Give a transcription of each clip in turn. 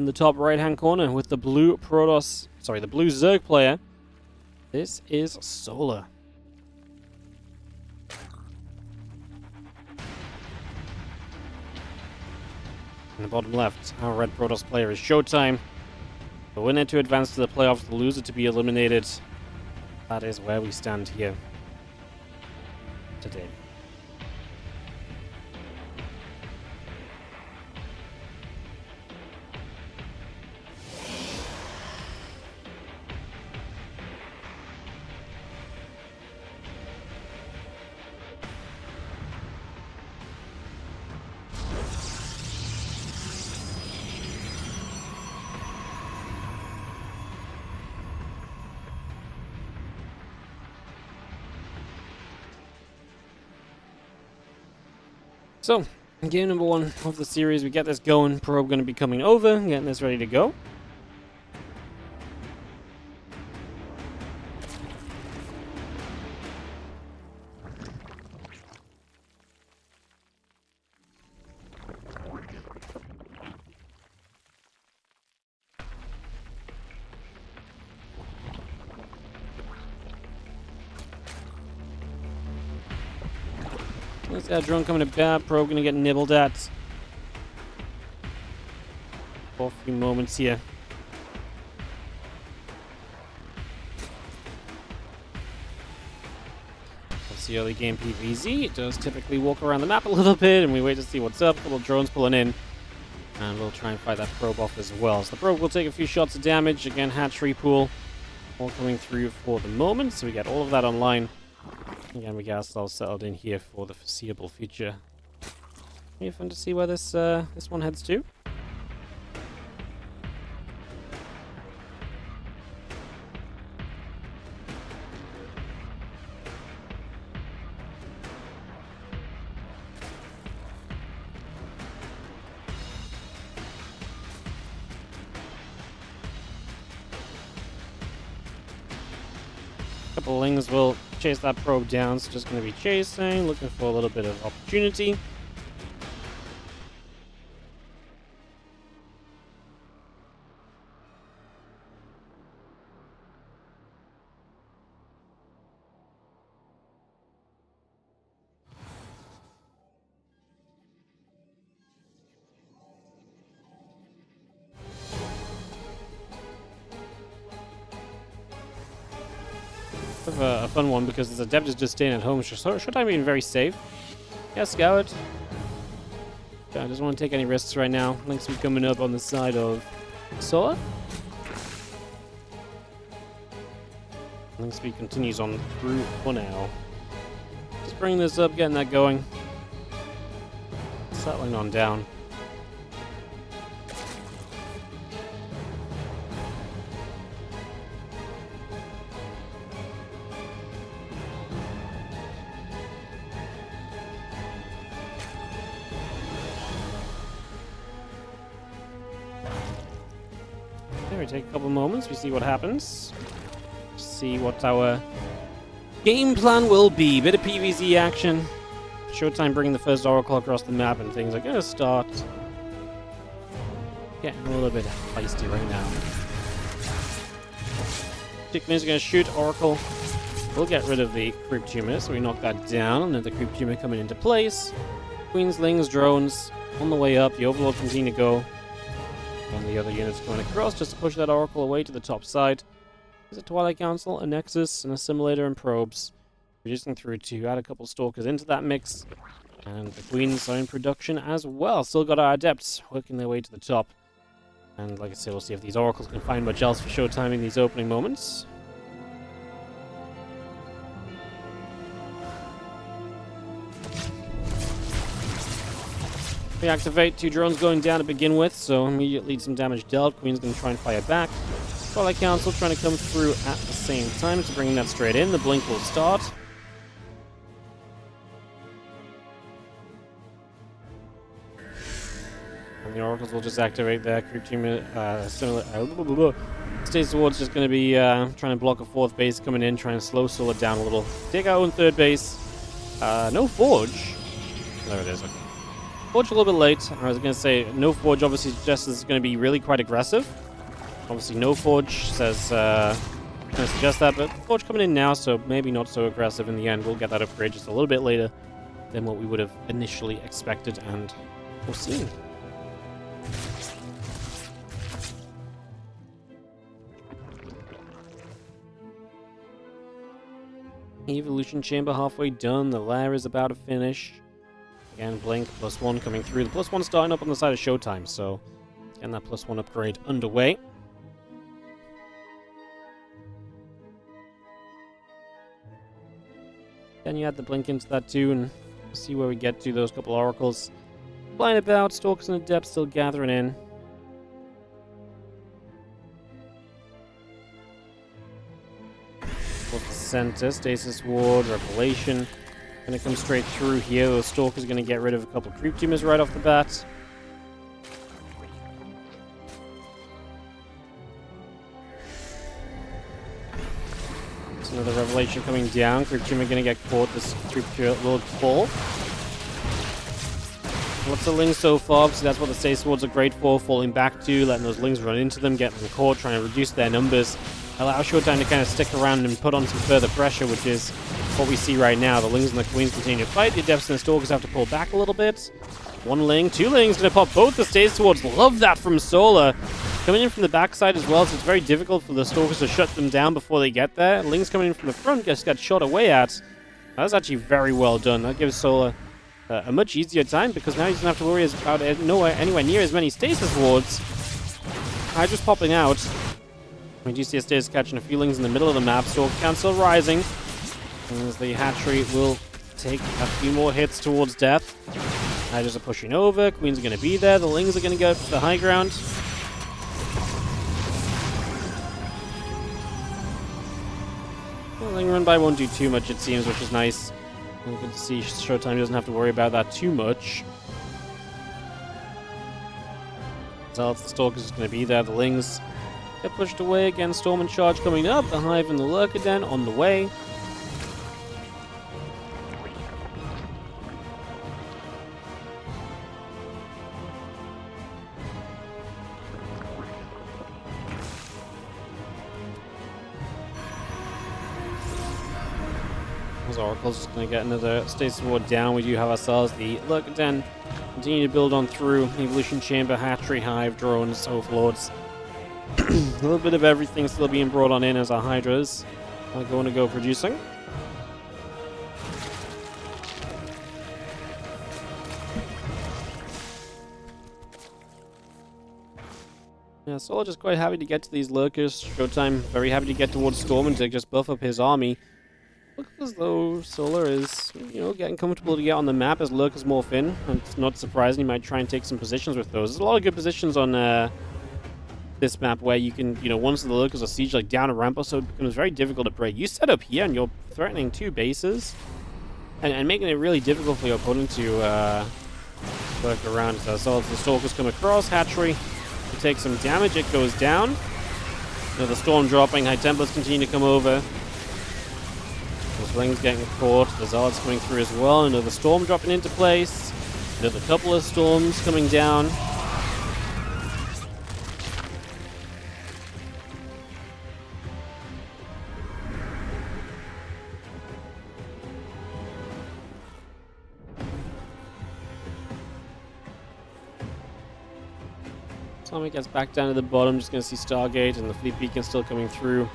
in the top right-hand corner with the blue Protoss, sorry, the blue Zerg player. This is Solar. In the bottom left, our red Protoss player is ShoWTimE. The winner to advance to the playoffs, the loser to be eliminated. That is where we stand here today. So, game number 1 of the series, we get this going. Probe going to be coming over, getting this ready to go. Let's got a drone coming to bat. Probe gonna get nibbled at for a few moments here. That's the early game PvZ. It does typically walk around the map a little bit, and we wait to see what's up. A couple drones pulling in, and we'll try and fight that probe off as well. So the probe will take a few shots of damage. Again, hatchery pool all coming through for the moment, so we get all of that online. Again, we get ourselves settled in here for the foreseeable future. Be fun to see where this one heads to. Couple lings will chase that probe down, so just going to be chasing, looking for a little bit of opportunity. A fun one because this adept is just staying at home. ShoWTimE being very safe. Yeah, Scout. I doesn't want to take any risks right now. Links will be coming up on the side of Solar. Link speed continues on through for now. Just bringing this up, getting that going. Settling on down. We take a couple moments, we see what happens. See what our game plan will be. Bit of PvZ action. ShoWTimE bringing the first Oracle across the map, and things are going to start getting a little bit feisty right now. Chicken is going to shoot Oracle. We'll get rid of the creep tumor, so we knock that down, and then the creep tumor coming into place. Queenslings, drones on the way up. The Overlord continue to go. And the other units going across just to push that Oracle away to the top side. There's a Twilight Council, a Nexus, an Assimilator, and probes. Reducing through to add a couple Stalkers into that mix. And the Queens are in production as well. Still got our Adepts working their way to the top. And like I said, we'll see if these Oracles can find much else for ShoWTimE in these opening moments. Reactivate, 2 drones going down to begin with, so immediately some damage dealt. Queen's going to try and fire back. Twilight Council trying to come through at the same time, so bringing that straight in. The blink will start. And the Oracles will just activate their creep team. Stays towards just going to be trying to block a 4th base coming in, trying to slow Solar down a little. Take our own 3rd base. No Forge. There it is, okay. Forge a little bit late. I was going to say, no Forge obviously suggests it's going to be really quite aggressive. Obviously, no Forge says, kind of suggest that, but Forge coming in now, so maybe not so aggressive in the end. We'll get that upgrade just a little bit later than what we would have initially expected and foreseen. Evolution Chamber halfway done. The lair is about to finish. Again, Blink +1 coming through. The +1 starting up on the side of ShoWTimE, so getting that +1 upgrade underway. Then you add the Blink into that too, and see where we get to. Those couple oracles flying about. Stalkers and Adepts still gathering in. The center, Stasis Ward, Revelation. Gonna come straight through here. Those Stalkers are gonna get rid of a couple of Creep Tumors right off the bat. There's another Revelation coming down. Creep Tumor gonna get caught. This Creep Tumor will fall. Lots of Lings so far, so that's what the Stasis Wards are great for. Falling back to, letting those Lings run into them, getting them caught, trying to reduce their numbers. Allow ShoWTimE to kind of stick around and put on some further pressure, which is what we see right now. The Lings and the Queens continue to fight. The Adepts and the Stalkers have to pull back a little bit. One Ling, two Lings, gonna pop both the Stasis Wards. Love that from Solar. Coming in from the backside as well, so it's very difficult for the Stalkers to shut them down before they get there. Lings coming in from the front just got shot away at. That's actually very well done. That gives Solar a much easier time, because now he doesn't have to worry about anywhere near as many Stasis Wards. Hydra's popping out. We do see a Stasis catching a few Lings in the middle of the map. Stalker count still rising. As the hatchery will take a few more hits towards death. Hydras are pushing over. Queens are going to be there. The Lings are going to go to the high ground. Well, Ling run by won't do too much, it seems, which is nice. And good to see ShoWTimE doesn't have to worry about that too much. So the Stalkers is going to be there. The Lings get pushed away. Again, Storm and Charge coming up. The Hive and the Lurker Den on the way. Oracle's just going to get another Stasis Ward down. We do have ourselves the Lurker Den. Continue to build on through. Evolution Chamber, Hatchery, Hive, Drones, Overlords. A little bit of everything still being brought on in as our Hydras are going to go producing. Yeah, Solar just quite happy to get to these Lurkers. ShoWTimE very happy to get towards Storm and to just buff up his army. Looks as though Solar is, getting comfortable to get on the map as Lurkers morph in. It's not surprising, he might try and take some positions with those. There's a lot of good positions on this map where you can, once the Lurkers are siege, like down a ramp or so, it becomes very difficult to break. You set up here and you're threatening two bases and making it really difficult for your opponent to work around. So the Stalkers come across, Hatchery to take some damage, it goes down. The Storm dropping, High Templars continue to come over. Those Lings getting caught, the Zards coming through as well, another Storm dropping into place, another couple of Storms coming down. Tommy gets back down to the bottom, just going to see Stargate and the Fleet Beacon still coming through.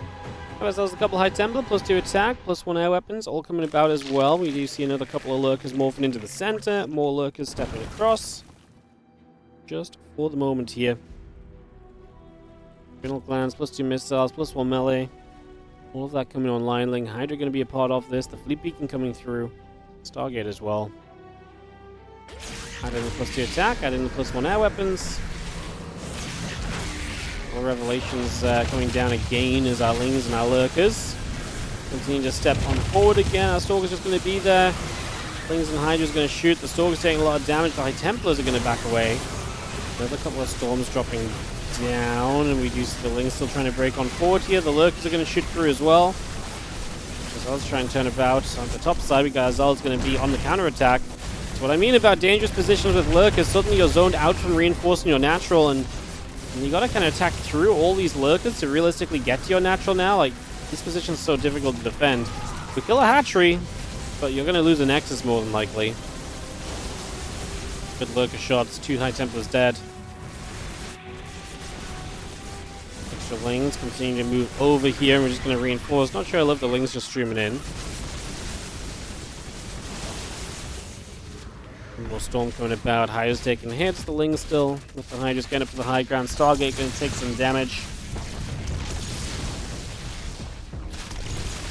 Have ourselves a couple High Templar, +2 attack, +1 air weapons, all coming about as well. We do see another couple of Lurkers morphing into the center, more Lurkers stepping across. Just for the moment here. General Glands, +2 missiles, +1 melee. All of that coming online. Ling Hydra going to be a part of this. The Fleet Beacon coming through. Stargate as well. Add in the +2 attack, add in the +1 air weapons. All Revelations coming down again as our Lings and our Lurkers continue to step on forward again. Our Stalker's just going to be there. Lings and Hydra's going to shoot. The Stalker's taking a lot of damage. The High Templars are going to back away. Another couple of Storms dropping down, and we do see the Lings still trying to break on forward here. The Lurkers are going to shoot through as well. Azal's trying to turn about. On the top side, we got Azal's going to be on the counter attack. That's what I mean about dangerous positions with lurkers. Suddenly you're zoned out from reinforcing your natural, and you gotta kind of attack through all these lurkers to realistically get to your natural now. Like, this position's so difficult to defend. We kill a hatchery, but you're gonna lose a nexus more than likely. Good lurker shots, 2 High Templars dead. Extra Lings continue to move over here, and we're just gonna reinforce. Not sure I love the Lings just streaming in. More Storm coming about. Hydra's taking hits. The Ling still with the Hydra's getting up to the high ground. Stargate going to take some damage.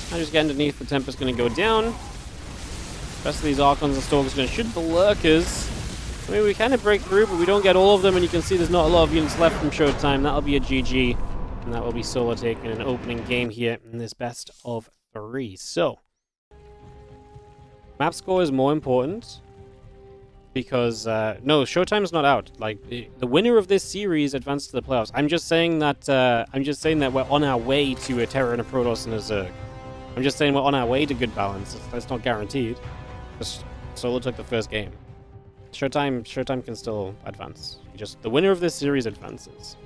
Hydra's getting underneath. The Tempest's going to go down. The rest of these Archons and Stalkers going to shoot the Lurkers. I mean, we kind of break through, but we don't get all of them. And you can see there's not a lot of units left from ShoWTimE. That'll be a GG. And that will be Solar taking an opening game here in this best of 3. So, map score is more important. Because, no, ShoWTimE's not out. Like, the winner of this series advanced to the playoffs. I'm just saying that we're on our way to a Terror and a Protoss and a Zerg. I'm just saying we're on our way to good balance. That's not guaranteed. Just Solar took the first game. ShoWTimE can still advance. Just, the winner of this series advances.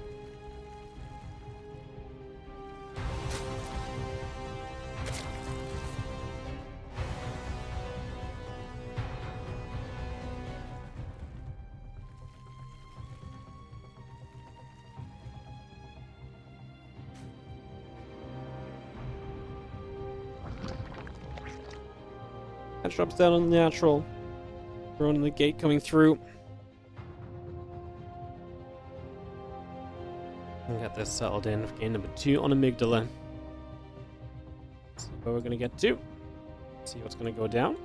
That drops down on the natural. Throwing the gate coming through. And get this settled in with game number 2 on Amygdala. See where we're going to get to. See what's going to go down.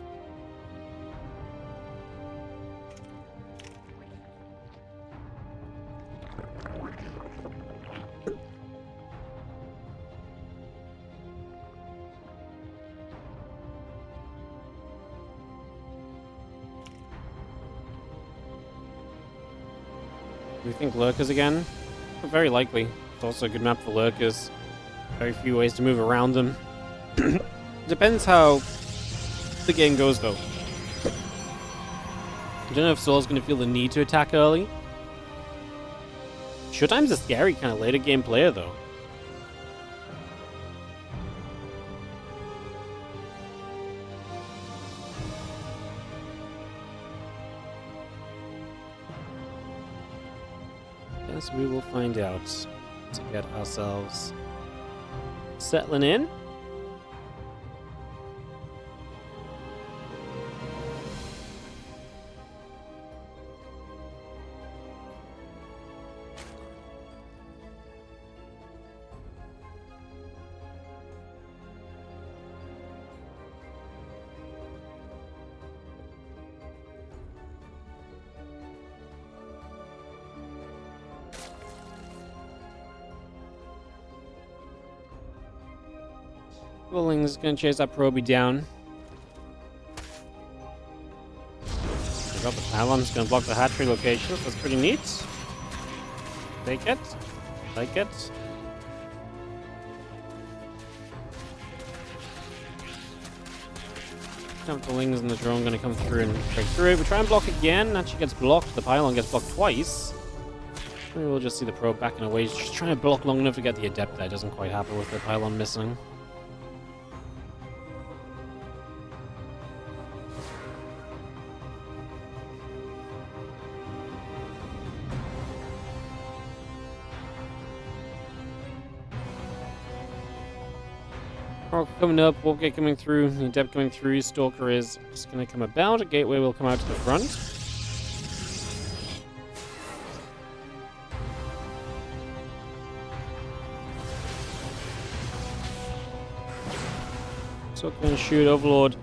We think Lurkers again? Very likely. It's also a good map for Lurkers. Very few ways to move around them. Depends how the game goes, though. I don't know if Solar's going to feel the need to attack early. ShoWTimE's a scary kind of later game player, though. Guess we will find out to get ourselves settling in. Ling's gonna chase that Proby down. We got the Talon's gonna block the hatchery location. That's pretty neat. Take it. Take it. The Lings and the drone gonna come through and break through it. We try and block again. Actually gets blocked. The pylon gets blocked twice. Maybe we'll just see the probe backing away. He's just trying to block long enough to get the adept there. Doesn't quite happen with the pylon missing. Coming up, Wargate coming through, the Adept coming through, Stalker is just going to come about, a Gateway will come out to the front. So going to shoot Overlord.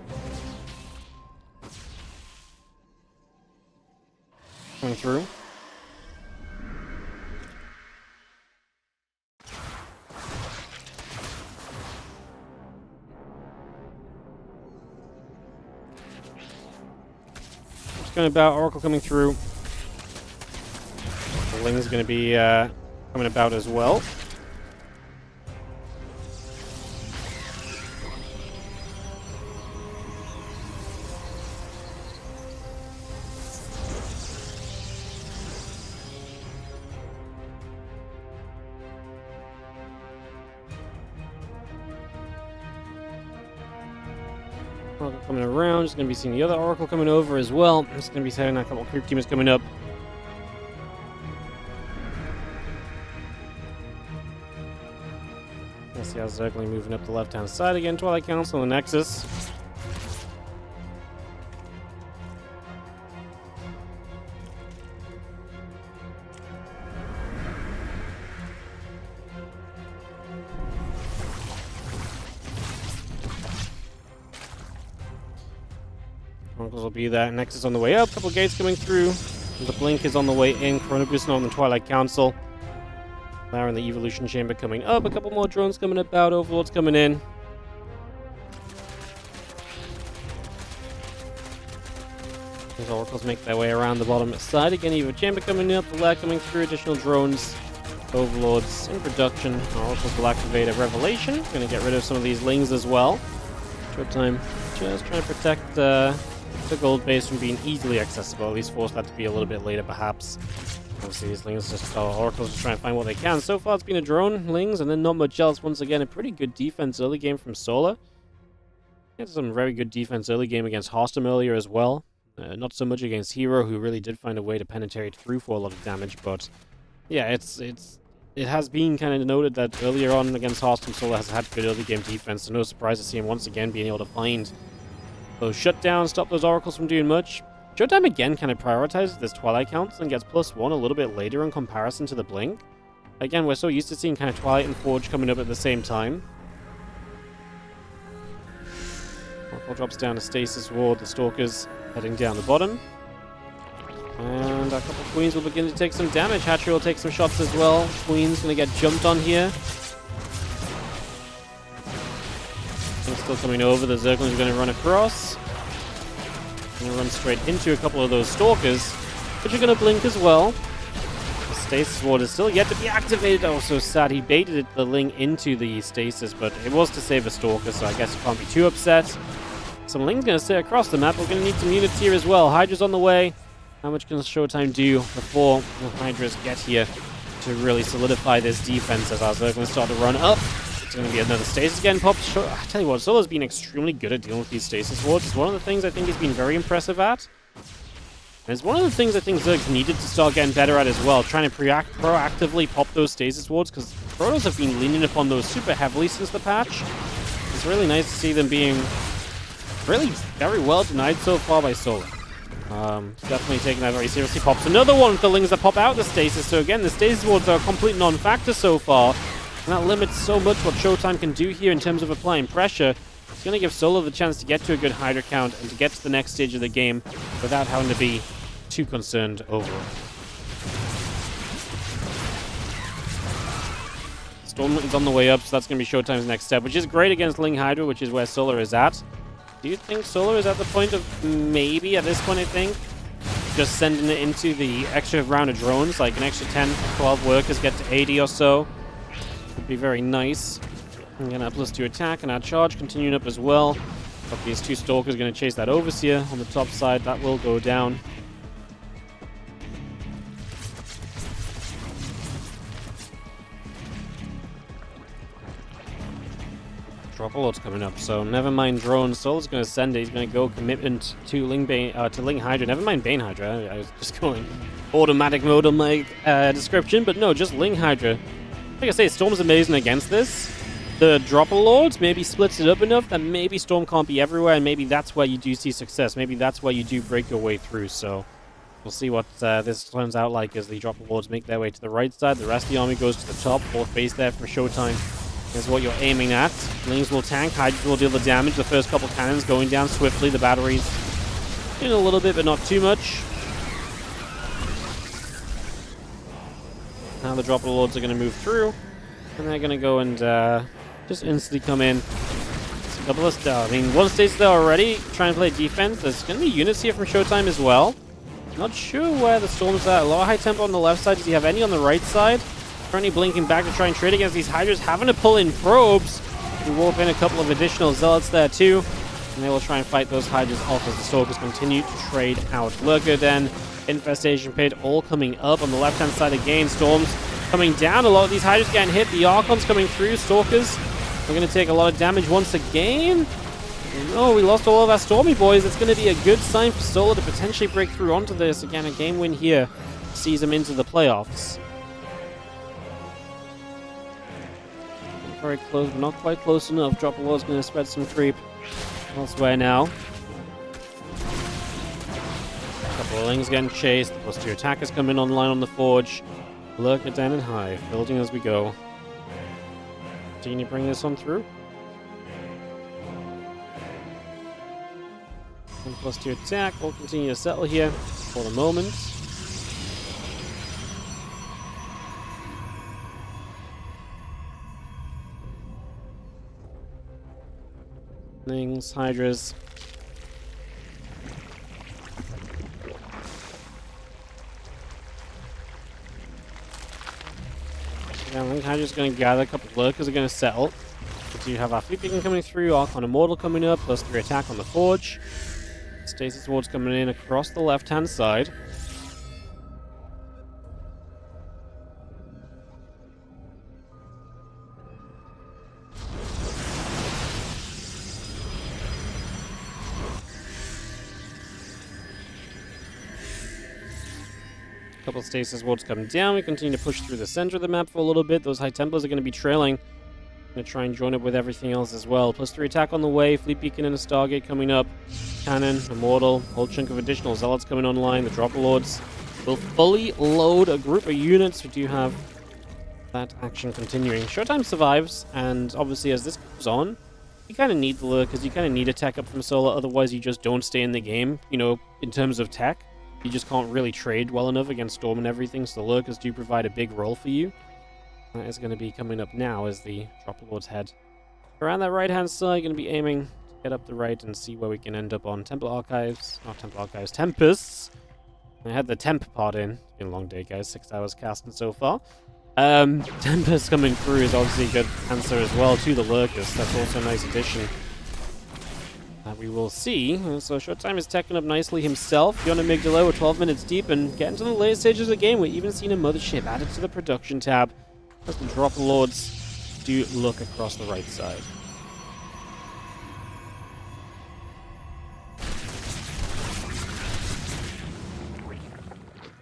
Coming through. Going about, Oracle coming through. The Ling is going to be coming about as well. Oracle coming around. Just going to be seeing the other Oracle coming over as well. Just going to be setting a couple of creep teamers coming up. Let's see how Zergling moving up the left-hand side again. Twilight Council on the Nexus. Oracles will be there. Nexus on the way up. Couple gates coming through. The Blink is on the way in. Chrono Boost on the Twilight Council. There in the Evolution Chamber coming up. A couple more drones coming about. Overlords coming in. These Oracles make their way around the bottom side. Again, Evo Chamber coming up. The Lair coming through. Additional drones. Overlords in production. Oracles will activate a Revelation. Going to get rid of some of these Lings as well. ShoWTimE just trying to protect the gold base from being easily accessible. At least force that to be a little bit later, perhaps. Obviously, these Lings Oracles just trying to find what they can. So far, it's been a drone, Lings, and then not much else. Once again, a pretty good defense early game from Solar. He had some very good defense early game against ShoWTimE earlier as well. Not so much against Hero, who really did find a way to penetrate through for a lot of damage. But yeah, it has been kind of noted that earlier on against ShoWTimE, Solar has had good early game defense. So no surprise to see him once again being able to find those shutdowns, stop those Oracles from doing much. ShoWTimE again kind of prioritizes this Twilight Council and gets +1 a little bit later in comparison to the Blink. Again, we're so used to seeing kind of Twilight and Forge coming up at the same time. Oracle drops down to Stasis Ward, the Stalkers heading down the bottom. And a couple of Queens will begin to take some damage. Hatchery will take some shots as well. Queen's going to get jumped on here. And still coming over. The Zerglings are going to run across. Going to run straight into a couple of those Stalkers, which are going to blink as well. The Stasis Ward is still yet to be activated. Oh, so sad. He baited the Ling into the Stasis, but it was to save a Stalker, so I guess you can't be too upset. Some Ling's going to sit across the map. We're going to need some units here as well. Hydra's on the way. How much can ShoWTimE do before the Hydras get here to really solidify this defense as our Zerglings start to run up? It's going to be another Stasis getting popped. I tell you what, Solar's been extremely good at dealing with these Stasis Wards. It's one of the things I think he's been very impressive at. And it's one of the things I think Zergs needed to start getting better at as well, trying to proactively pop those Stasis Wards, because Protoss have been leaning upon those super heavily since the patch. It's really nice to see them being really very well denied so far by Solar. Definitely taking that very seriously. Pops another one with the Lings that pop out the Stasis. So again, the Stasis Wards are a complete non-factor so far. And that limits so much what ShoWTimE can do here in terms of applying pressure. It's going to give Solar the chance to get to a good Hydra count and to get to the next stage of the game without having to be too concerned overall. Storm is on the way up, so that's going to be ShoWTimE's next step, which is great against Ling Hydra, which is where Solar is at. Do you think Solar is at the point of maybe, at this point I think, just sending it into the extra round of drones, like an extra 10, 12 workers get to 80 or so? Would be very nice. I'm going to +2 attack and our charge continuing up as well. But these two Stalkers are going to chase that Overseer on the top side. That will go down. Drop Lord's coming up, so never mind drones. Solar's going to send it. He's going to go commitment to Ling Hydra. Never mind Bane Hydra. I was just going automatic mode on my description, but no, just Ling Hydra. Like I say, Storm's amazing against this. The Dropper Lords maybe splits it up enough that maybe Storm can't be everywhere, and maybe that's where you do see success. Maybe that's where you do break your way through, so we'll see what this turns out like as the Dropper Lords make their way to the right side. The rest of the army goes to the top. Fourth base there for ShoWTimE. Is what you're aiming at. Lings will tank, Hydras will deal the damage. The first couple cannons going down swiftly. The batteries in a little bit, but not too much. Now the Dropper Lords are going to move through, and they're going to go and just instantly come in. It's a couple of I mean, one stage there already, trying to play defense. There's going to be units here from ShoWTimE as well. Not sure where the Storm's at. A lot of high tempo on the left side. Does he have any on the right side? Currently blinking back to try and trade against these Hydras, having to pull in probes. We warp in a couple of additional Zealots there too, and they will try and fight those Hydras off as the Stalkers continue to trade out. Lurker Den, Infestation Pit, all coming up on the left-hand side again. Storms coming down. A lot of these Hydras getting hit. The Archons coming through. Stalkers are going to take a lot of damage once again. Oh, we lost all of our Stormy boys. It's going to be a good sign for Solar to potentially break through onto this. Again, a game win here sees them into the playoffs. Very close, but not quite close enough. Drop Lord's going to spread some creep elsewhere now. A couple of Lings getting chased. The +2 attackers coming online on the Forge. Lurker down and high, building as we go. Continue to bring this on through. And +2 attack. We'll continue to settle here for the moment. Things, Hydras. I think Hydra's going to gather. A couple of Lurkers are going to settle. We do have our Fleet Beacon coming through, Archon Immortal coming up, +3 attack on the Forge. Stasis Wards coming in across the left-hand side. Couple of Stasis Wards come down. We continue to push through the center of the map for a little bit. Those High Templars are going to be trailing. Going to try and join up with everything else as well. +3 attack on the way. Fleet Beacon and a Stargate coming up. Cannon, Immortal, whole chunk of additional Zealots coming online. The Dropper Lords will fully load a group of units. We do have that action continuing. ShoWTimE survives, and obviously as this goes on, you kind of need the Lurkers. You kind of need a tech up from Solar, otherwise you just don't stay in the game, you know, in terms of tech. You just can't really trade well enough against Storm and everything, so the Lurkers do provide a big role for you. That is going to be coming up now as the Dropper Lords head around that right-hand side. Going to be aiming to get up the right and see where we can end up on Temple Archives. Not Temple Archives, Tempests. I had the temp part in. It's been a long day, guys. 6 hours casting so far. Tempest coming through is obviously a good answer as well to the Lurkers. That's also a nice addition that we will see. So ShoWTimE is teching up nicely himself. Beyond Amygdala, we're 12 minutes deep and getting to the later stages of the game. We're even seeing a Mothership added to the production tab as the Dropper Lords do look across the right side.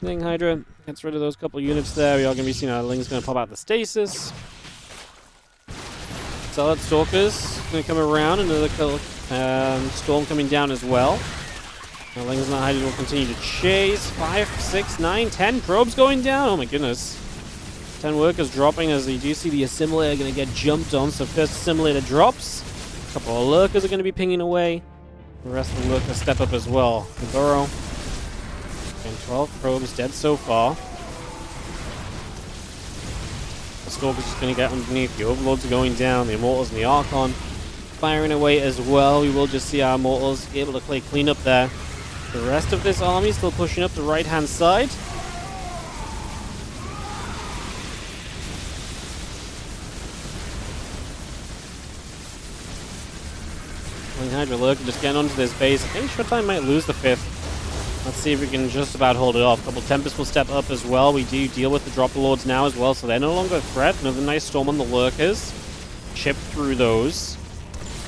Ling Hydra gets rid of those couple units there. We are going to be seeing our Ling's going to pop out the stasis. Solid Stalkers going to come around. Another Storm coming down as well. Our Ling's not Hydra will continue to chase. 5, 6, 9, 10 probes going down. Oh my goodness. 10 workers dropping as you do see the assimilator going to get jumped on. So first assimilator drops. A couple of Lurkers are going to be pinging away. The rest of the Lurkers step up as well. The Burrow. And 12 probes dead so far. The Stalker's just going to get underneath. The Overlords are going down. The Immortals and the Archon firing away as well. We will just see our Immortals be able to play clean up there. The rest of this army still pushing up the right-hand side. Hydra Lurker just getting onto this base. I think ShoWTimE might lose the 5th. Let's see if we can just about hold it off. A couple Tempests will step up as well. We do deal with the Dropper Lords now as well, so they're no longer a threat. Another nice Storm on the Lurkers. Chip through those.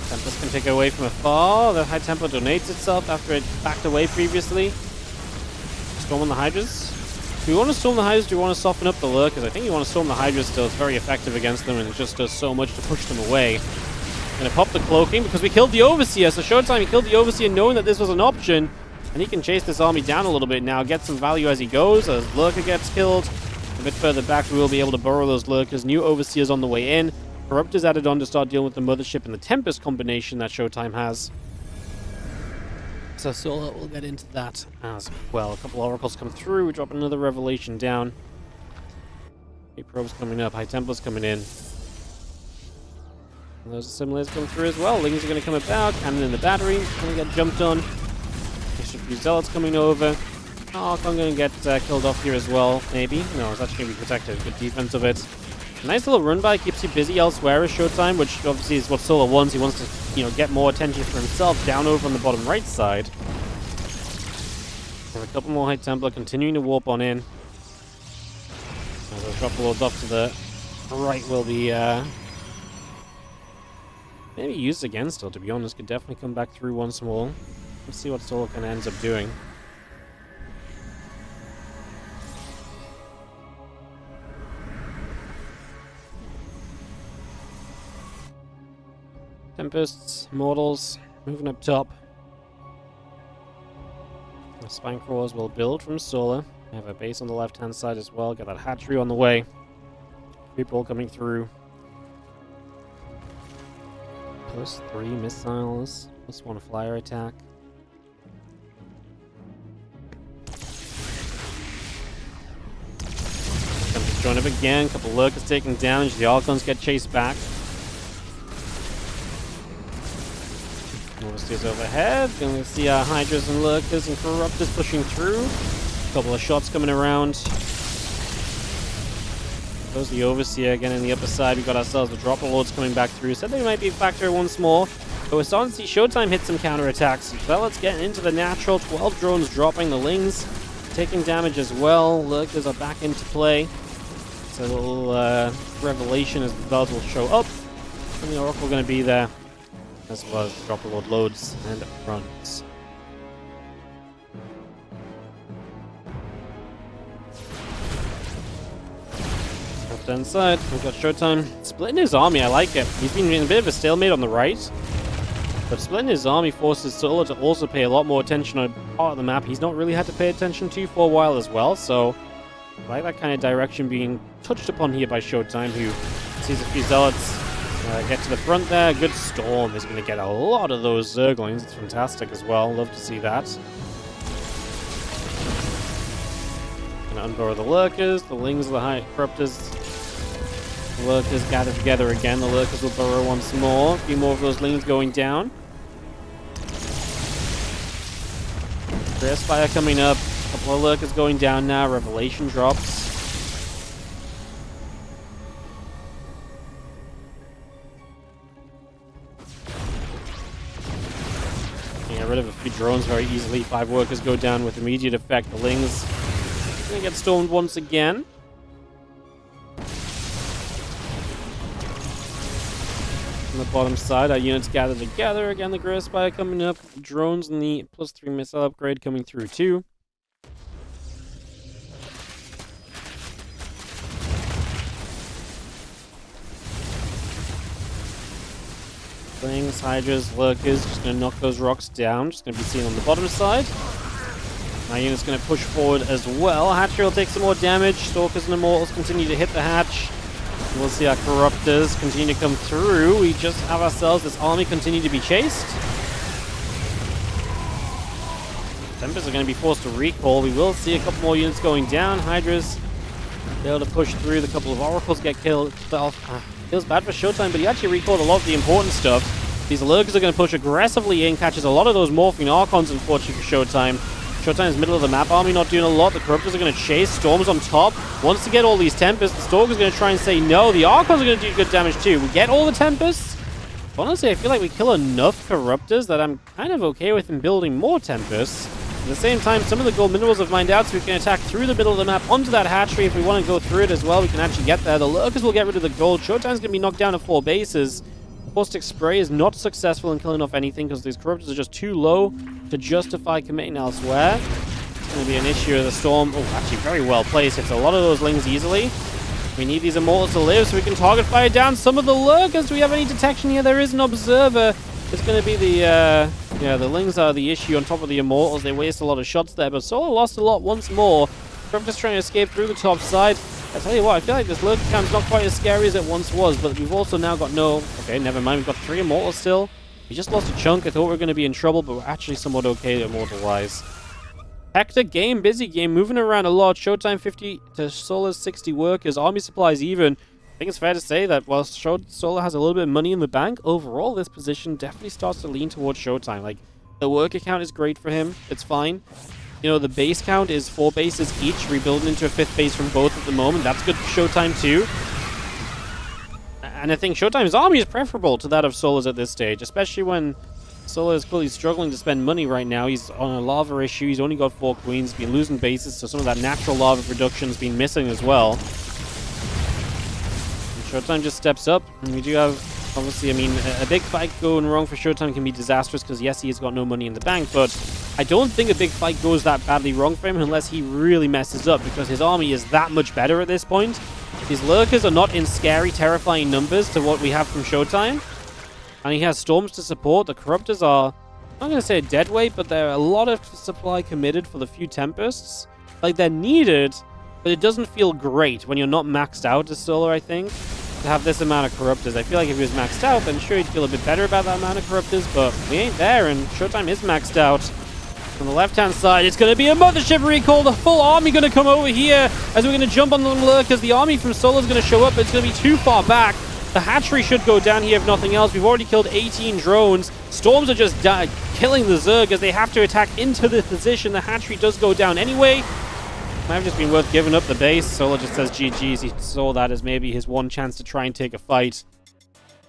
Tempest can take it away from afar. The High Templar donates itself after it backed away previously. Storm on the Hydras. Do you want to Storm the Hydras? Do you want to soften up the Lurkers? I think you want to Storm the Hydras still. It's very effective against them, and it just does so much to push them away. Gonna pop the cloaking because we killed the Overseer. So ShoWTimE, he killed the Overseer knowing that this was an option. And he can chase this army down a little bit now, get some value as he goes. As Lurker gets killed. A bit further back, we will be able to burrow those Lurkers. New Overseers on the way in. Corruptors added on to start dealing with the Mothership and the Tempest combination that ShoWTimE has. So Solar will get into that as well. A couple Oracles come through. We drop another Revelation down. 8 probes coming up. High Templars coming in. And those assimilators come through as well. Lings are going to come about. Cannon in the battery. Going to get jumped on. Extra few Zealots coming over. Archon going to get killed off here as well. Maybe. No, it's actually going to be protected. Good defense of it. Nice little run by. Keeps you busy elsewhere as ShoWTimE, which obviously is what Solar wants. He wants to, get more attention for himself down over on the bottom right side. And a couple more High Templar continuing to warp on in. As those Dropper Lords off to the right will be Maybe used again still, to be honest. Could definitely come back through once more. Let's see what Solar kind of ends up doing. Tempests, Mortals, moving up top. The Spine Crawlers will build from Solar. We have a base on the left-hand side as well. Got that hatchery on the way. People coming through. +3 missiles. +1 flyer attack. Tempest join up again. Couple Lurkers taking damage. The Archons get chased back. Is overhead. Gonna see our Hydras and Lurkers and Corruptors pushing through. A couple of shots coming around. Goes the Overseer again in the upper side. We got ourselves the Dropper Lords coming back through. Said they might be a factor once more. But we're starting to see ShoWTimE hit some counterattacks. Zealots getting into the natural. 12 drones dropping. The Lings taking damage as well. Lurkers are back into play. It's a little revelation as the Zealots will show up. And the Oracle going to be there, as well as Dropper Lord loads and runs. Left-hand side, we've got ShoWTimE splitting his army. I like it. He's been in a bit of a stalemate on the right, but splitting his army forces Solar to also pay a lot more attention on part of the map he's not really had to pay attention to for a while as well. So I like that kind of direction being touched upon here by ShoWTimE, who sees a few Zealots get to the front there. Good Storm is going to get a lot of those Zerglings. It's fantastic as well. Love to see that. Going to unburrow the Lurkers. The Lings of the High Corruptors. The Lurkers gather together again. The Lurkers will burrow once more. A few more of those Lings going down. Fire coming up. A couple of Lurkers going down now. Revelation drops. Get rid of a few drones very easily. 5 workers go down with immediate effect. The Lings gonna get stormed once again. On the bottom side, our units gather together. Again, the Grey Spire coming up. Drones and the +3 missile upgrade coming through too. Lings, Hydras, Lurkers, just going to knock those rocks down. Just going to be seen on the bottom side. My unit's going to push forward as well. Hatchery will take some more damage. Stalkers and Immortals continue to hit the hatch. We'll see our Corruptors continue to come through. We just have ourselves this army continue to be chased. Tempests are going to be forced to recall. We will see a couple more units going down. Hydras be able to push through. The couple of Oracles get killed. Feels bad for ShoWTimE, but he actually recalled a lot of the important stuff. These Lurkers are going to push aggressively in, catches a lot of those Morphing Archons, unfortunately, for ShoWTimE. ShoWTime's middle of the map army not doing a lot. The Corruptors are going to chase. Storm's on top. Wants to get all these Tempests. The Stalker's going to try and say no. The Archons are going to do good damage too. We get all the Tempests. Honestly, I feel like we kill enough Corruptors that I'm kind of okay with him building more Tempests. At the same time, some of the gold minerals have mined out, so we can attack through the middle of the map onto that hatchery. If we want to go through it as well, we can actually get there. The Lurkers will get rid of the gold. ShoWTime's going to be knocked down to 4 bases. Caustic Spray is not successful in killing off anything because these Corruptors are just too low to justify committing elsewhere. It's going to be an issue of the Storm. Oh, actually very well placed. Hits a lot of those Lings easily. We need these Immortals to live so we can target fire down some of the Lurkers. Do we have any detection here? There is an Observer. It's going to be the Lings are the issue on top of the Immortals. They waste a lot of shots there, but Solar lost a lot once more. Corruptors trying to escape through the top side. I tell you what, I feel like this Lurker camp's not quite as scary as it once was, but we've also now got no... Okay, never mind, we've got 3 Immortals still. We just lost a chunk. I thought we were going to be in trouble, but we're actually somewhat okay Immortal-wise. Hectic game, busy game, moving around a lot. ShoWTimE 50 to Solar's 60 workers. Army supplies even. I think it's fair to say that while Solar has a little bit of money in the bank, overall this position definitely starts to lean towards ShoWTimE. Like, the worker count is great for him. It's fine. You know, the base count is 4 bases each, rebuilding into a 5th base from both at the moment. That's good for ShoWTimE too. And I think ShoWTime's army is preferable to that of Solar's at this stage, especially when Solar is clearly struggling to spend money right now. He's on a lava issue. He's only got 4 queens. He's been losing bases, so some of that natural lava production's been missing as well. ShoWTimE just steps up, and we do have Obviously, I mean, a big fight going wrong for ShoWTimE can be disastrous because, yes, he's got no money in the bank, but I don't think a big fight goes that badly wrong for him unless he really messes up because his army is that much better at this point. His lurkers are not in scary, terrifying numbers to what we have from ShoWTimE, and he has storms to support. The corruptors are, I'm not going to say a dead weight, but they're a lot of supply committed for the few tempests. Like, they're needed, but it doesn't feel great when you're not maxed out as Solar, I think, to have this amount of corruptors. I feel like if he was maxed out, then sure, he'd feel a bit better about that amount of corruptors, but we ain't there, and ShoWTimE is maxed out. On the left-hand side, it's going to be a Mothership recall. The full army going to come over here as we're going to jump on the lurkers. The army from Solar is going to show up, but it's going to be too far back. The hatchery should go down here if nothing else. We've already killed 18 drones. Storms are just killing the Zerg as they have to attack into the position. The hatchery does go down anyway. Might have just been worth giving up the base. Solar just says GG's. He saw that as maybe his one chance to try and take a fight.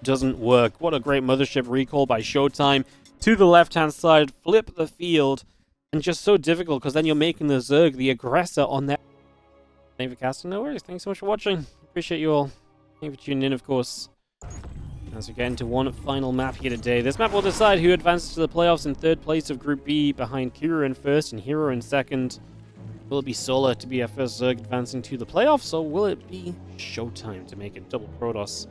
Doesn't work. What a great Mothership recall by ShoWTimE. To the left-hand side, flip the field. And just so difficult because then you're making the Zerg the aggressor on that. Thank you for casting. No worries. Thanks so much for watching. Appreciate you all. Thank you for tuning in, of course. As we get into one final map here today. This map will decide who advances to the playoffs in third place of Group B behind Kira in first and Hero in second. Will it be Solar to be our first Zerg advancing to the playoffs, or will it be ShoWTimE to make it double Protoss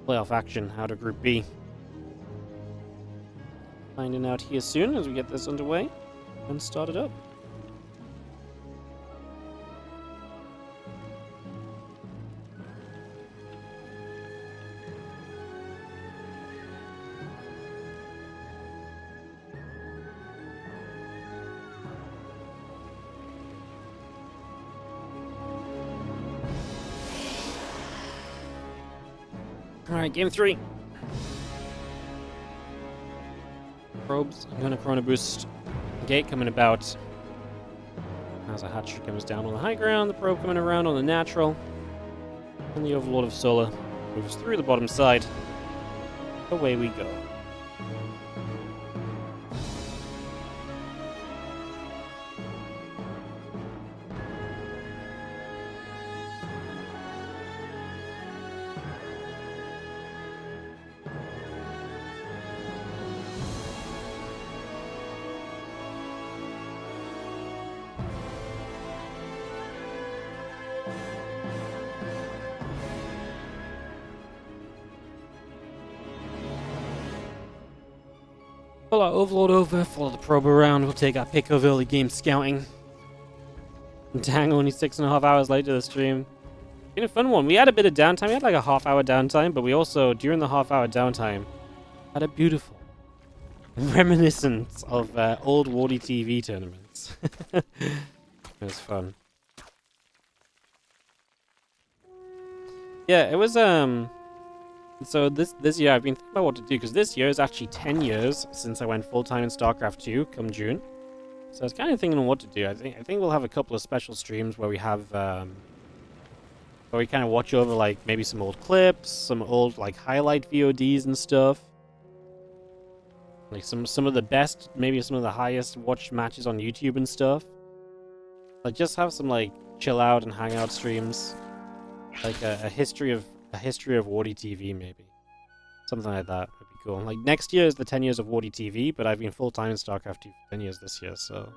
playoff action out of Group B? Finding out here soon as we get this underway and start it up. Alright, game 3. Probes, I'm gonna Chrono Boost. Gate coming about. As a hatchery comes down on the high ground, the probe coming around on the natural. And the Overlord of Solar moves through the bottom side. Away we go. Pull our Overlord over, follow the probe around, we'll take our pick of early game scouting. Dang, only 6.5 hours later the stream. Been a fun one. We had a bit of downtime, we had like a half-hour downtime, but we also, during the half-hour downtime, had a beautiful reminiscence of old WardiTV tournaments. It was fun. Yeah, it was, so this year I've been thinking about what to do, because this year is actually 10 years since I went full-time in StarCraft 2 come June. So I was kind of thinking on what to do. I think we'll have a couple of special streams where we have where we kind of watch over like maybe some old clips, some old like highlight VODs and stuff. Like some of the best, maybe some of the highest watched matches on YouTube and stuff. Like just have some like chill out and hang out streams. Like a history of WardiTV, maybe. Something like that would be cool. Like, next year is the 10 years of WardiTV, but I've been full-time in StarCraft 2 for 10 years this year, so...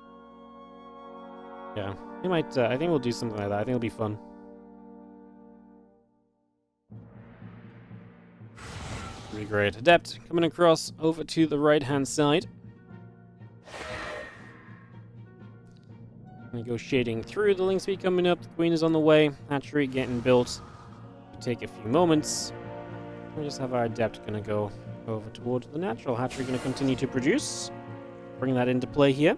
yeah. We might, I think we'll do something like that. I think it'll be fun. Really great. Adept, coming across over to the right-hand side. Negotiating through, the link speed coming up, the Queen is on the way, hatchery getting built. Take a few moments. We'll just have our Adept gonna go over towards the natural. Hatchery gonna continue to produce. Bring that into play here.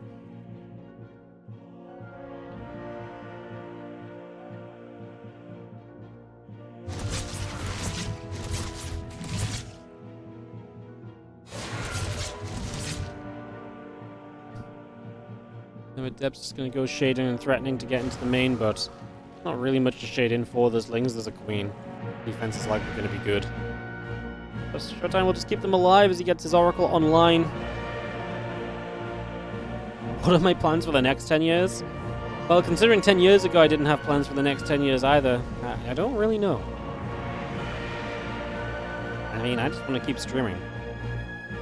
The Adept's just gonna go shading and threatening to get into the main, but not really much to shade in for. There's Lings, there's a Queen. Defense is likely going to be good. But ShoWTimE will just keep them alive as he gets his Oracle online. What are my plans for the next 10 years? Well, considering 10 years ago I didn't have plans for the next 10 years either, I don't really know. I mean, I just want to keep streaming.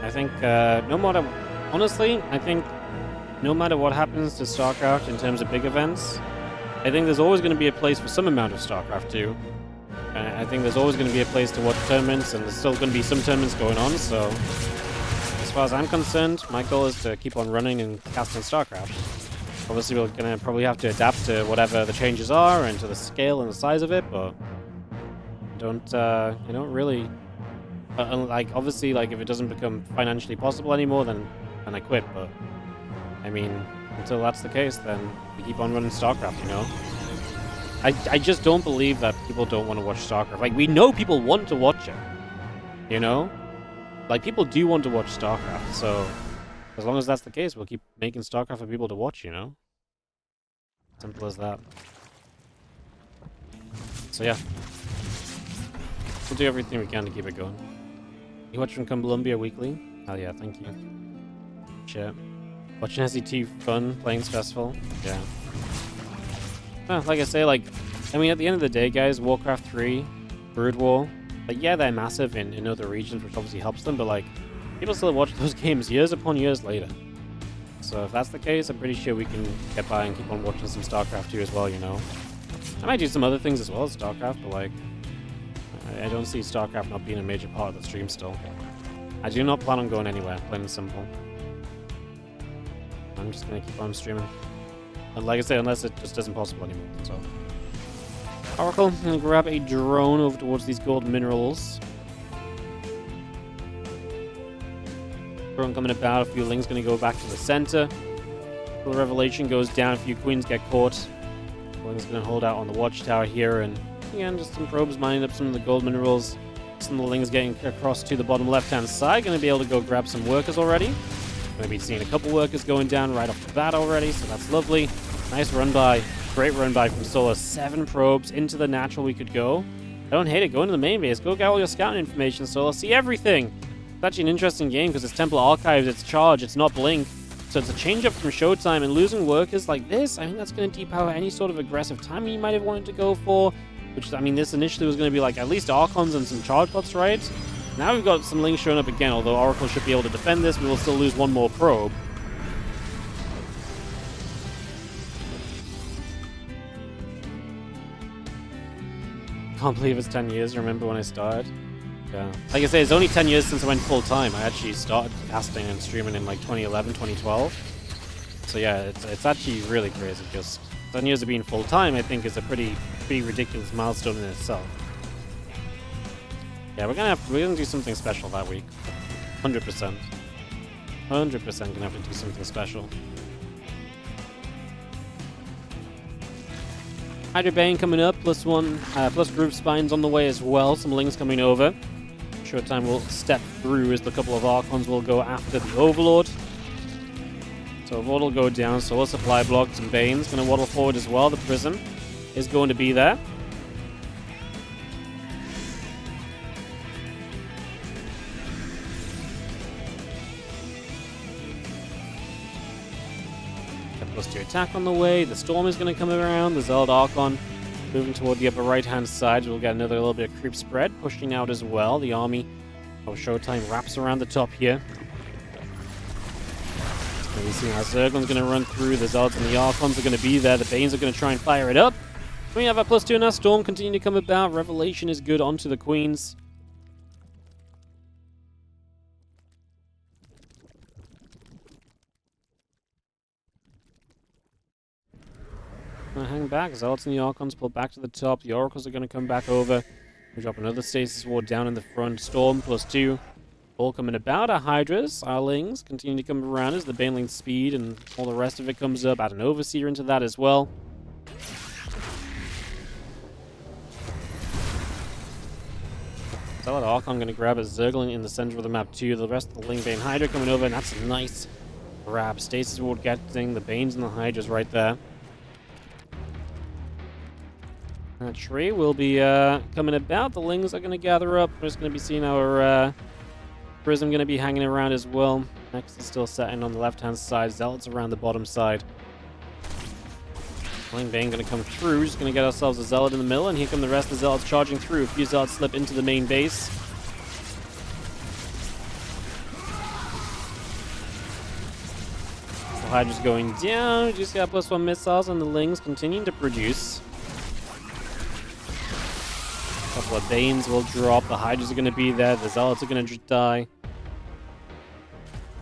I think, honestly, I think no matter what happens to StarCraft in terms of big events, I think there's always going to be a place for some amount of StarCraft 2. I think there's always going to be a place to watch tournaments, and there's still going to be some tournaments going on, so as far as I'm concerned, my goal is to keep on running and casting StarCraft. Obviously, we're going to probably have to adapt to whatever the changes are and to the scale and the size of it, but I don't really... like, obviously, like, if it doesn't become financially possible anymore, then I quit, but I mean, until that's the case, then we keep on running StarCraft, you know? I just don't believe that people don't want to watch StarCraft. Like, we know people want to watch it, you know? Like, people do want to watch StarCraft, so as long as that's the case, we'll keep making StarCraft for people to watch, you know? Simple as that. So yeah. We'll do everything we can to keep it going. You watch from Columbia Weekly? Hell yeah, thank you. Shit. Watching SET fun, playing stressful? Yeah. Like I say, like, I mean, at the end of the day, guys, Warcraft 3, Brood War, like, yeah, they're massive in other regions, which obviously helps them, but, like, people still watch those games years upon years later. So if that's the case, I'm pretty sure we can get by and keep on watching some StarCraft 2 as well, you know? I might do some other things as well as StarCraft, but, like, I don't see StarCraft not being a major part of the stream still. I do not plan on going anywhere, plain and simple. I'm just gonna keep on streaming. And like I say, unless it just isn't possible anymore, so. Oracle, I'm gonna grab a drone over towards these gold minerals. Drone coming about, a few lings gonna go back to the center. The revelation goes down, a few queens get caught. Ling's gonna hold out on the watchtower here, and again, just some probes mining up some of the gold minerals. Some of the lings getting across to the bottom left-hand side. Gonna be able to go grab some workers already. Gonna be seeing a couple workers going down right off the bat already, so that's lovely. Nice run by. Great run by from Solar. 7 probes into the natural we could go. I don't hate it. Go into the main base. Go get all your scouting information, Solar. See everything. It's actually an interesting game because it's Temple Archives, it's Charge, it's not Blink. So it's a change up from ShoWTimE, and losing workers like this, I think that's going to depower any sort of aggressive timing you might have wanted to go for. Which, I mean, this initially was going to be like at least Archons and some Charge bots, right? Now we've got some Lings showing up again, although Oracle should be able to defend this. We will still lose one more probe. Can't believe it's 10 years. Remember when I started? Yeah. Like I say, it's only 10 years since I went full-time. I actually started casting and streaming in like 2011, 2012. So yeah, it's actually really crazy. Just 10 years of being full-time, I think, is a pretty ridiculous milestone in itself. Yeah, we're gonna do something special that week. 100%. 100% gonna have to do something special. Hydra Bane coming up, +1, plus Groove Spines on the way as well. Some Lings coming over. ShoWTimE will step through as the couple of Archons will go after the Overlord. So Overlord will go down, Solar Supply blocks and Bane's gonna waddle forward as well. The Prism is going to be there. +2 attack on the way. The Storm is going to come around. The Zealot Archon moving toward the upper right-hand side. We'll get another little bit of creep spread pushing out as well. The army of ShoWTimE wraps around the top here. And we see how Zerglin's going to run through. The Zealots and the Archons are going to be there. The Banes are going to try and fire it up. We have a +2 now. Storm continuing to come about. Revelation is good onto the Queens. Hang back. Zealots and the Archons pull back to the top. The Oracles are going to come back over. We drop another Stasis Ward down in the front. Storm +2. All coming about. Our Hydras, our Lings, continue to come around as the Baneling speed and all the rest of it comes up. Add an Overseer into that as well. Zealot Archon going to grab a Zergling in the center of the map too. The rest of the Ling Bane Hydra coming over, and that's a nice grab. Stasis Ward getting the Banes and the Hydras right there. That tree will be coming about. The Lings are going to gather up. We're just going to be seeing our Prism going to be hanging around as well. Next is still setting on the left-hand side. Zealots around the bottom side. Ling Bane going to come through. Just going to get ourselves a Zealot in the middle, and here come the rest of the Zealots charging through. A few Zealots slip into the main base. Hydra's going down. We just got +1 missiles, and the Lings continuing to produce. A couple of Banes will drop. The Hydras are going to be there. The Zealots are going to die.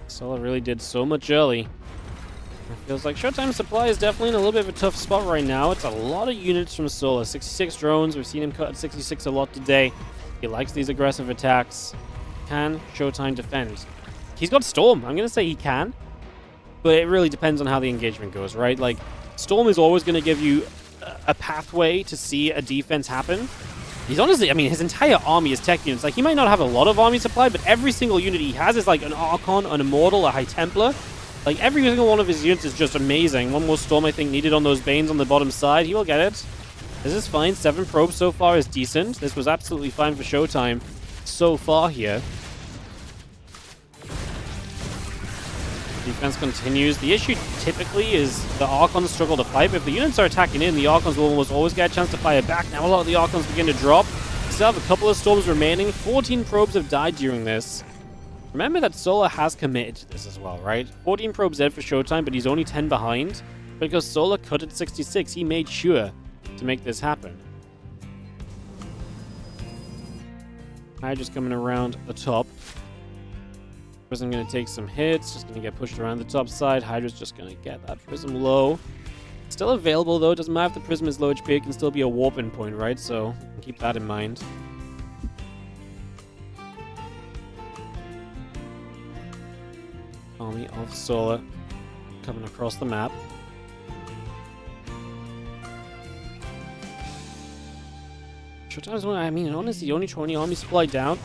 Solar really did so much early. It feels like ShoWTiME's supply is definitely in a little bit of a tough spot right now. It's a lot of units from Solar. 66 drones. We've seen him cut at 66 a lot today. He likes these aggressive attacks. Can ShoWTiME defend? He's got Storm. I'm going to say he can. But it really depends on how the engagement goes, right? Like, Storm is always going to give you a pathway to see a defense happen. He's honestly, I mean, his entire army is tech units. Like, he might not have a lot of army supply, but every single unit he has is like an Archon, an Immortal, a High Templar. Like, every single one of his units is just amazing. One more Storm, I think, needed on those Banes on the bottom side. He will get it. This is fine. 7 probes so far is decent. This was absolutely fine for ShoWTiME so far here. Defense continues. The issue typically is the Archons struggle to fight, but if the units are attacking in, the Archons will almost always get a chance to fire back. Now a lot of the Archons begin to drop. We still have a couple of Storms remaining. 14 probes have died during this. Remember that Solar has committed to this as well, right? 14 probes dead for ShoWTiME, but he's only 10 behind. Because Solar cut at 66, he made sure to make this happen. Hydra's coming around the top. Prism going to take some hits, just going to get pushed around the top side. Hydra's just going to get that Prism low. Still available though, doesn't matter if the Prism is low HP, it can still be a warping point, right? So keep that in mind. Army of Solar coming across the map. ShoWTiME's one, I mean, honestly, only 20 army supply down.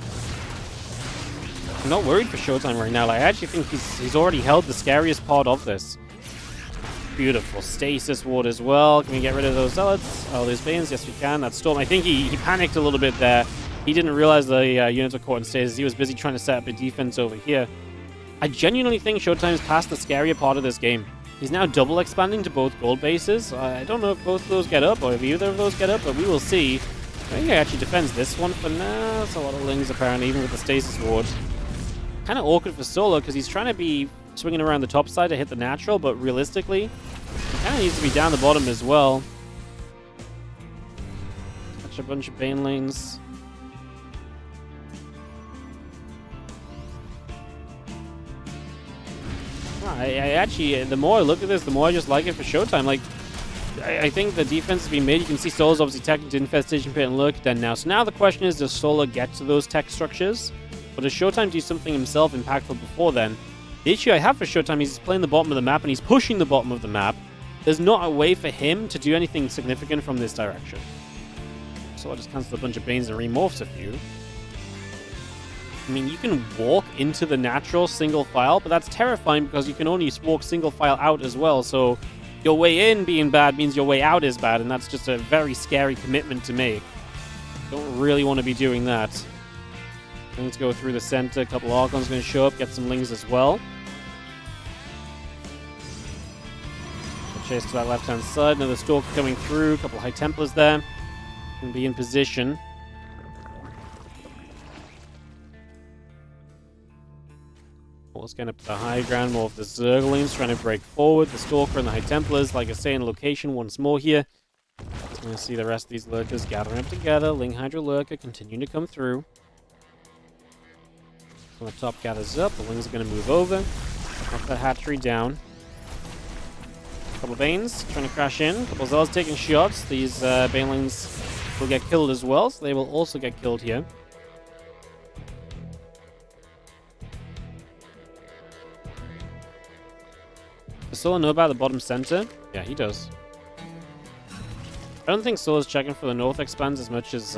I'm not worried for ShoWTiME right now. Like, I actually think he's already held the scariest part of this. Beautiful stasis ward as well. Can we get rid of those Zealots? Oh, those Banes? Yes, we can. That Storm. I think he panicked a little bit there. He didn't realize the units were caught in stasis. He was busy trying to set up a defense over here. I genuinely think ShoWTiME's past the scarier part of this game. He's now double expanding to both gold bases. I don't know if both of those get up or if either of those get up, but we will see. I think he actually defends this one for now. That's a lot of Lings apparently, even with the stasis ward. Kind of awkward for Solar because he's trying to be swinging around the top side to hit the natural, but realistically, he kind of needs to be down the bottom as well. Catch a bunch of Bane lanes. I actually, the more I look at this, the more I just like it for ShoWTiME. Like, I think the defense has been made. You can see Solar's obviously tech into Infestation Pit and Lurk Den now. So now the question is, does Solar get to those tech structures? Or does ShoWTiME do something himself impactful before then? The issue I have for ShoWTiME is he's playing the bottom of the map and he's pushing the bottom of the map. There's not a way for him to do anything significant from this direction. Solar just cancels a bunch of Banes and remorphs a few. I mean, you can walk into the natural single file, but that's terrifying because you can only walk single file out as well. So your way in being bad means your way out is bad, and that's just a very scary commitment to make. Don't really want to be doing that. Let's go through the center. A couple of Archons going to show up, get some Lings as well. Chase to that left-hand side. Another Stalker coming through. A couple of High Templars there. Can be in position. What's going up to the high ground? More of the Zerglings trying to break forward. The Stalker and the High Templars, like I say, in location once more here. Going to see the rest of these Lurkers gathering up together. Ling Hydra Lurker continuing to come through. When the top gathers up, the Lings are going to move over. Knock that hatchery down. A couple of Banes trying to crash in. A couple of Zealots taking shots. These Banelings will get killed as well, so they will also get killed here. Does Solar know about the bottom center? Yeah, he does. I don't think Solar's checking for the north expands as much as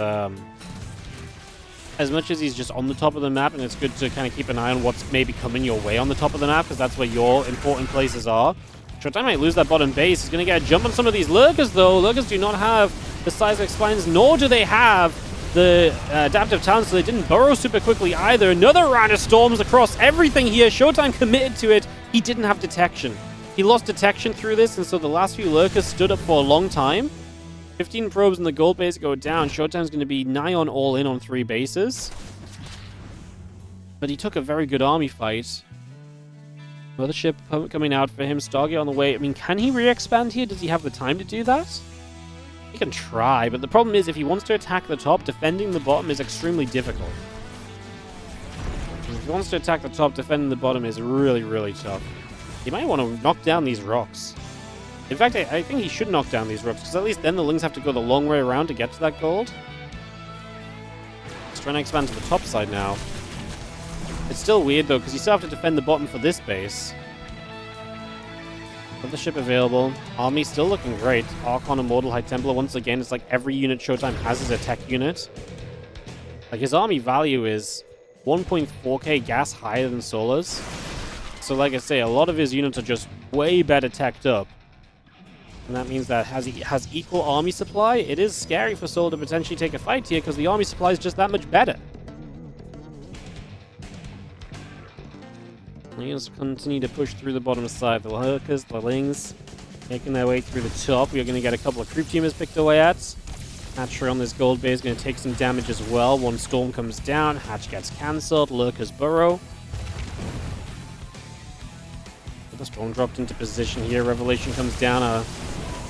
he's just on the top of the map, and it's good to kind of keep an eye on what's maybe coming your way on the top of the map, because that's where your important places are. ShoWTiME might lose that bottom base. He's going to get a jump on some of these Lurkers, though. Lurkers do not have the size of expands, nor do they have the adaptive talent, so they didn't burrow super quickly either. Another round of Storms across everything here. ShoWTiME committed to it. He didn't have detection. He lost detection through this, and so the last few Lurkers stood up for a long time. 15 probes in the gold base go down. ShoWTiME's going to be nigh on all in on 3 bases. But he took a very good army fight. Mothership coming out for him. Stargate on the way. I mean, can he re-expand here? Does he have the time to do that? He can try, but the problem is if he wants to attack the top, defending the bottom is extremely difficult. If he wants to attack the top, defending the bottom is really, really tough. He might want to knock down these rocks. In fact, I think he should knock down these rocks, because at least then the Lings have to go the long way around to get to that gold. He's trying to expand to the top side now. It's still weird, though, because you still have to defend the bottom for this base. Another ship available. Army still looking great. Archon, Immortal, High Templar. Once again, it's like every unit ShoWTimE has is a tech unit. Like, his army value is 1.4k gas higher than Solar's. So, like I say, a lot of his units are just way better teched up. And that means that he has equal army supply. It is scary for Solar to potentially take a fight here, because the army supply is just that much better. Let's continue to push through the bottom side. The Lurkers, the Lings, making their way through the top. We're going to get a couple of creep teamers picked away at. Hatcher on this gold base is going to take some damage as well. One storm comes down. Hatch gets cancelled. Lurkers burrow. The storm dropped into position here. Revelation comes down.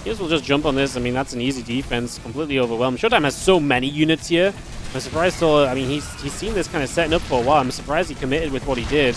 Here's we'll just jump on this. I mean, that's an easy defense. Completely overwhelmed. ShoWTimE has so many units here. I'm surprised Solar, I mean, he's seen this kind of setting up for a while. I'm surprised he committed with what he did.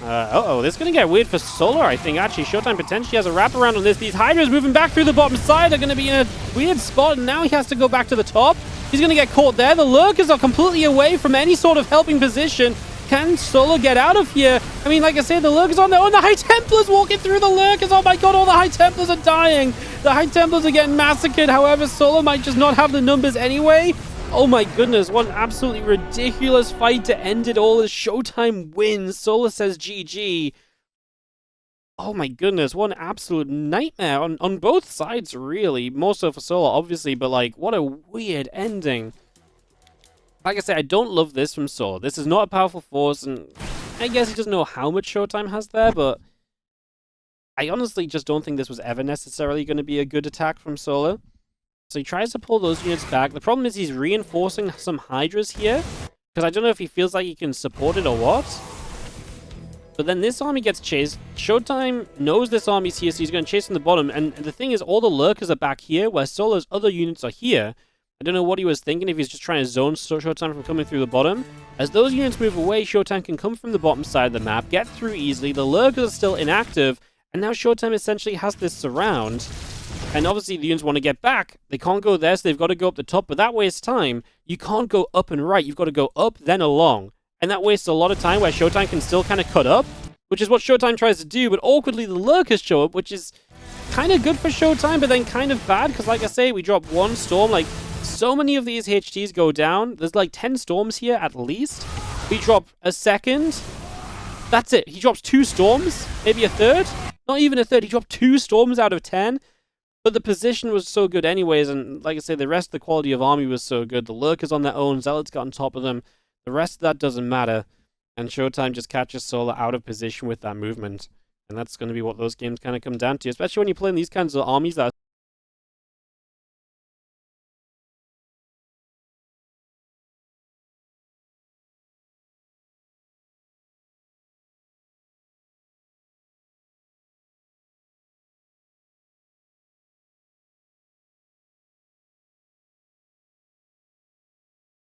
This is going to get weird for Solar, I think. Actually, ShoWTimE potentially has a wraparound on this. These Hydras moving back through the bottom side are going to be in a weird spot, and now he has to go back to the top. He's going to get caught there. The Lurkers are completely away from any sort of helping position. Can Solar get out of here? I mean, like I said, the Lurkers on their own. The High Templars walking through the Lurkers. Oh my god, all the High Templars are dying. The High Templars are getting massacred. However, Solar might just not have the numbers anyway. Oh my goodness, what an absolutely ridiculous fight to end it all as ShoWTimE wins. Solar says GG. Oh my goodness, what an absolute nightmare on both sides, really. More so for Solar, obviously, but like, what a weird ending. Like I said, I don't love this from Solar. This is not a powerful force, and I guess he doesn't know how much ShoWTimE has there, but I honestly just don't think this was ever necessarily going to be a good attack from Solar. So he tries to pull those units back. The problem is he's reinforcing some Hydras here, because I don't know if he feels like he can support it or what. But then this army gets chased. ShoWTimE knows this army's here, so he's going to chase from the bottom. And the thing is, all the Lurkers are back here, where Solar's other units are here. I don't know what he was thinking, if he's just trying to zone ShoWTimE from coming through the bottom. As those units move away, ShoWTimE can come from the bottom side of the map, get through easily. The Lurkers are still inactive, and now ShoWTimE essentially has this surround. And obviously the units want to get back. They can't go there, so they've got to go up the top, but that wastes time. You can't go up and right. You've got to go up, then along. And that wastes a lot of time where ShoWTimE can still kind of cut up, which is what ShoWTimE tries to do, but awkwardly the Lurkers show up, which is kind of good for ShoWTimE, but then kind of bad, because like I say, we drop one storm. Like, so many of these HTs go down. There's like 10 storms here at least. We drop a second. That's it. He drops 2 storms, maybe a third. Not even a third. He dropped 2 storms out of 10. But the position was so good anyways, and like I say, the rest of the quality of army was so good. The Lurkers on their own, Zealots got on top of them. The rest of that doesn't matter. And ShoWTimE just catches Solar out of position with that movement. And that's going to be what those games kind of come down to, especially when you're playing these kinds of armies that are